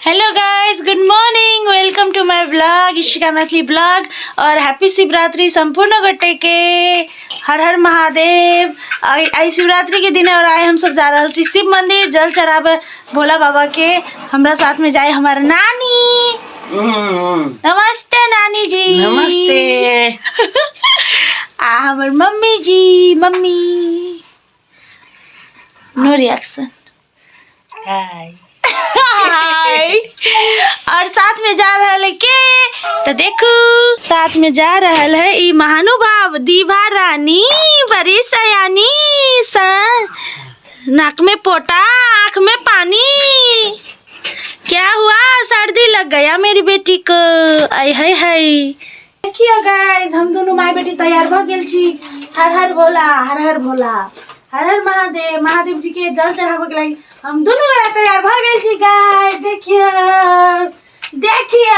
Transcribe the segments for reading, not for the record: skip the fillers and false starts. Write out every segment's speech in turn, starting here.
Hello guys, good morning. Welcome to my blog Ishika Maithili blog और happy Shivratri संपूर्ण गोटे के। हर हर महादेव। आई शिवरात्रि के दिन और आए हम सब जा रहे शिव मंदिर जल चढ़ावे भोला बाबा के। हमरा साथ में जाए हमारे नानी। नमस्ते नानी जी। नमस्ते। हमारे मम्मी जी। Mummy no reaction. हाय। और साथ में जा रहा है के तो देखो साथ में जा रहा है ई महानुभाव दीवा रानी बड़ी सयानी नाक में पोटा आँख में पानी। क्या हुआ? सर्दी लग गया मेरी बेटी को। आई है देखिए गाइस, हम दोनों माई बेटी तैयार भ गेल छी। हर हर भोला, हर हर भोला, हर हर महादेव। महादेव जी के जल चढ़ावे के लागि हम दोनों गोरा तैयार भ गेल छी गाइस। देखिए देखिए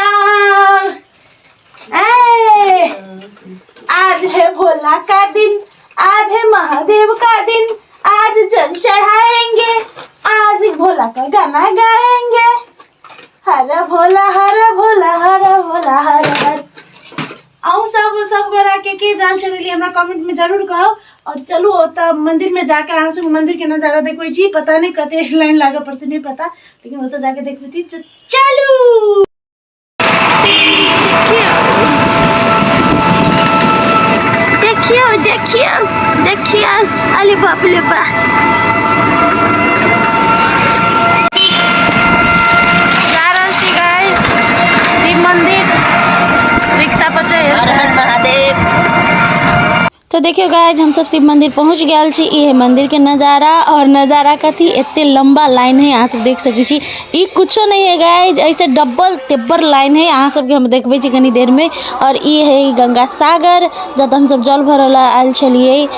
आज है भोला का दिन, आज है महादेव का दिन, आज जल चढ़ाएंगे, आज भोला का गाना गाएंगे। हर भोला हर भोला हर भोला हर हर। आऊ सब गोरा के जान चलेली हमरा कमेंट में जरूर कहो। और चलू ओता मंदिर में जाकर यहाँ से मंदिर के नजारा देखबै छी। पता नहीं कते लाइन लागे पड़ते नहीं पता, लेकिन ओता जाके देखबै छी। चलू देखियो देखियो देखियो। अरे बाप रे बा। जा रहल छी गाइस शिव मंदिर। रिक्शा पर चढ़ हर हर महादेव। तो देखियो गाइज, हम सब शिव मंदिर पहुँच गए छी। ये मंदिर के नज़ारा और नज़ारा कथी एते लंबा लाइन है, यहाँ सब देख सकी छी। ई कुछो नहीं है गाइज, ऐसे डबल तेब्बर लाइन है। यहाँ सबके हम देखबे छी कनी देर में। और ये है गंगा सागर जब हम सब जल भरल आयल छलिए।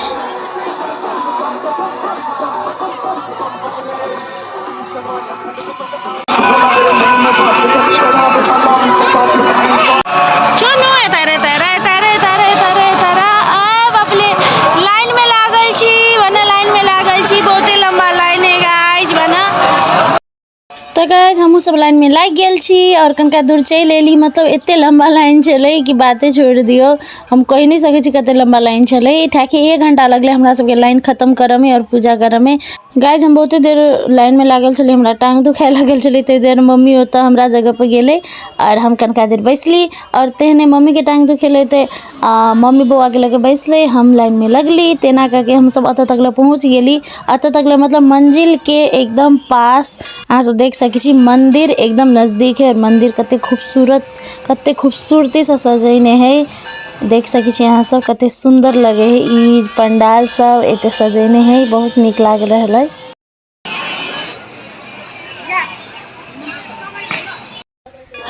तो गाइज हमहूँ सब लाइन में लग गए छी और कनका दूर चल एली। मतलब एते लंबा लाइन चले कि बातें छोड़ दियो। हम कह नहीं सके छी कते लंबा लाइन चले। ठाके 1 घंटा लगले हमरा सबके लाइन खत्म करे में और पूजा करे में। गाइज हम बहुते देर लाइन में लागल चले, हमरा टांग दुखाए लगल चले। ते देर मम्मी ओता हमरा जगह पर गेले और हम कनका देर बैसली। और तेहने मम्मी के टांग दुखेले ते मम्मी बउआ के लगे बैसले, हम लाइन में लगली। तेना करके हम सब अत तक पहुँच गेली। अत तक मतलब मंजिल के एकदम पास। अहाँ सब देख सके छी मंदिर एकदम नज़दीक है। और मंदिर कते खूबसूरती से सजैने है। देख सके छी यहाँ सब कते सुंदर लगे है। ई पंडाल सब एते सजैने है, बहुत निक लाग रहल है।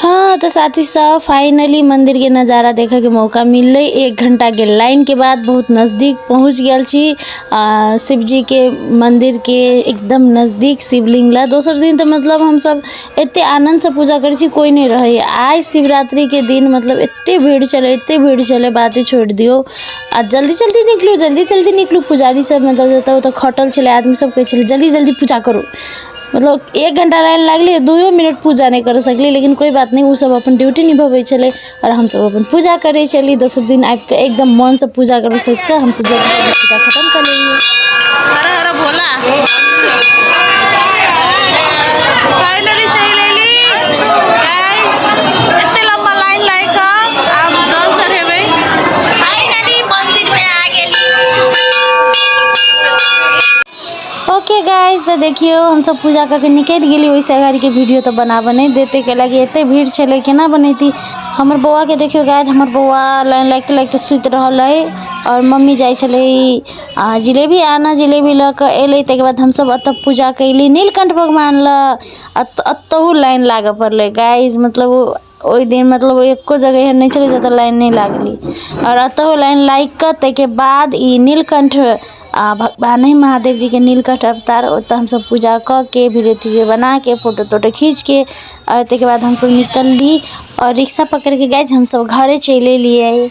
हाँ तो साथी सब फाइनली मंदिर के नज़ारा देखे के मौका मिल। 1 घंटा के लाइन के बाद बहुत नज़दीक पहुँच गया छी। शिव जी के मंदिर के एकदम नज़दीक शिवलिंग ला। दोसर दिन तो मतलब हम सब एते आनंद से पूजा कर छी, कोई नहीं रहे। आज शिवरात्रि के दिन मतलब एते भीड़ चले बातें छोड़ दियो। आ जल्दी जल्दी निकलू। पुजारी सब मतलब जता तो खटल चले, आदमी सब कहे चले जल्दी जल्दी पूजा करो। मतलब 1 घंटा लाइन लागली, 2 मिनट पूजा नहीं कर सकली, लेकिन कोई बात नहीं। वो सब अपन ड्यूटी निभावे चले और हम सब अपन पूजा करे चली। दोसर दिन आबि के एकदम मन से पूजा करबे सोच के हम सब जल्दी पूजा खत्म कर लेलिए। हर हर भोला फाइनली चल एली गाइस। एते लंबा लाइन लाग के आब जल चढ़ेबे। फाइनली मंदिर में आ गेली। ओके गाइस, तो देखियो हम सब पूजा करके निकल गेली। वैसे गाड़ी के वीडियो तो बनाबे नहीं देते के लगे एते भीड़ चले केना बनैती। हमर बउआ के देखियो गाइस, हमर बउआ लाइन लगते सुत रहल है। और मम्मी जाय चले जिलेबी आना, जिलेबी ल के एले। तके बाद हम सब अत पूजा कैली नीलकंठ भगवान ल। अतहु लाइन लागे पड़ले गाइस। मतलब ओई दिन मतलब एको जगह नहीं चले जाता लाइन नहीं लागली। और अतहु लाइन लाग के तके बाद ई नीलकंठ भगवान है महादेव जी के नीलकंठ अवतार। ओत हम सब पूजा क के वीडियो बना के फोटो खींच के और तके बाद हम सब निकल ली। और रिक्शा पकड़ के गाइस हम सब घरे चले लिए।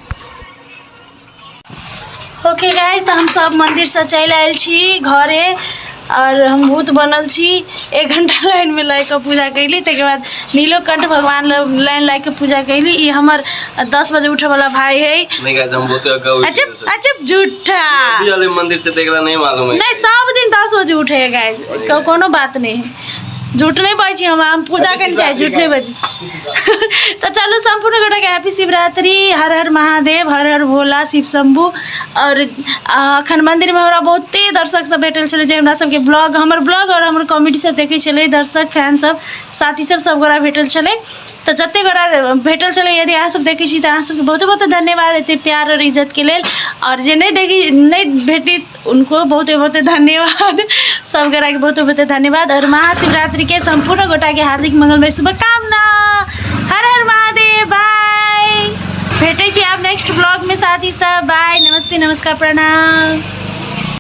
ओके गाइस, तो हम सब मंदिर से चल आयल छी घरे। और हम भूत बनल छी 1 घंटा लाइन में लाग के पूजा कैली तक बाद नीलकंठ भगवान लाइन लाग के पूजा कैली। ये हमर 10 बजे उठे वाला भाई है। नहीं गाइस हम बहुत अगाऊ अच्छा झूठा अभी वाले मंदिर से देखला नहीं मालूम है। नहीं सब दिन 10 बजे उठे गाइस कोनो बात नहीं है। झूठ नहीं बची हम पूजा करनी चाहिए झूठ नहीं बची। तो चलो संपूर्ण गोटा के हैप्पी शिवरात्रि। हर हर महादेव, हर हर भोला, शिव शंभू। और अखन मंदिर में हमरा बहुते दर्शक सब बैठल छले जे हमरा सबके ब्लॉग हमर ब्लॉग और हमर कॉमेडी सब देखे छले। दर्शक फैन सब साथी सब गोरा भेटल छले। तो जते गोरा भेटल छले यदि अहाँ सब देखै छी त अहाँ सबके बहुत बहुत धन्यवाद एते प्यार और इज्जत के लेल। और जे नहीं भेटी उनको बहुत बहुत धन्यवाद। सब गोरा के बहुत बहुत धन्यवाद। और महाशिवरात्रि के संपूर्ण गोटा के हार्दिक मंगलमय शुभकामना। हर हर महादेव। बाय। भेटे छी आप नेक्स्ट ब्लॉग में साथी सब। बाय। नमस्ते, नमस्कार, प्रणाम।